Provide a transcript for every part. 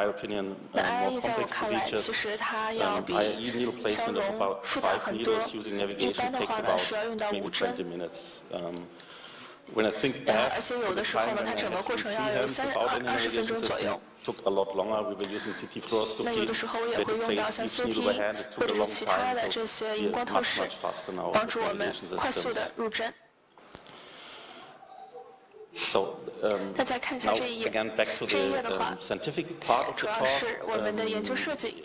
my opinion, 那 more IE 在我 complex 看来，其 procedures. 实它要比 IE needle 消 placement of 融 about 复杂 5 很多。 needles using 一 navigation 般的 takes 话呢， about 是要用到maybe 5针。 20 minutes. When I think back 而且 to 有 the 的时候 time 呢， when 它 I 整个 had 过 to 程 do 要有 freehand without any 20分 navigation 钟左 system, 右。 took a lot longer. We were using CT 那有 fluoroscopy. 的时候 We 也 had 会 to 用到 place 像 each needle by CT hand. It 或 took a 者是 long 其他 time, 的 so 这些 we 荧 are 光透 much, 视， much faster now 帮 with 助我们 navigation 快速 systems. 的入针。 So 大家看一下 now 这一页， again back to 这一页 the 的话， scientific part of 主 the 要 talk. 是我们的研究设计。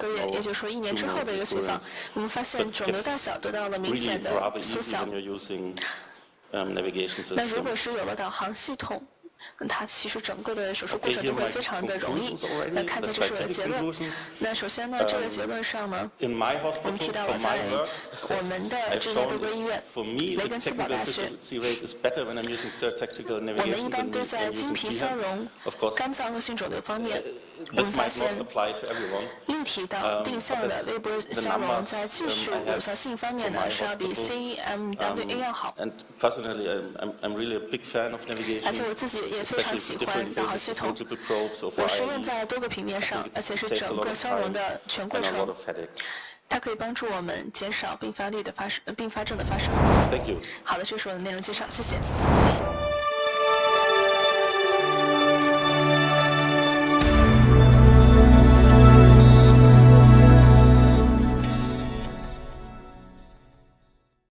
个月，也就是说1年之后的一个随访，我们发现肿瘤大小得到了明显的缩小。那如果是有了导航系统，它其实整个的手术过程都会非常的容易。那看见这是我的结论。那首先呢，这个结论上呢，我们提到了在我们的芝加哥医院、雷根斯堡大学，我们一般都在经皮消融、肝脏恶性肿瘤方面，我们发现立体到定向的微波消融在技术有效性方面呢是要比 CMWA 要好。而且我自己也非常喜欢导航系统，我是用在多个平面上，而且是整个消融的全过程。它可以帮助我们减少并发症的发生。Thank you. 好的，这是我的内容介绍，谢谢。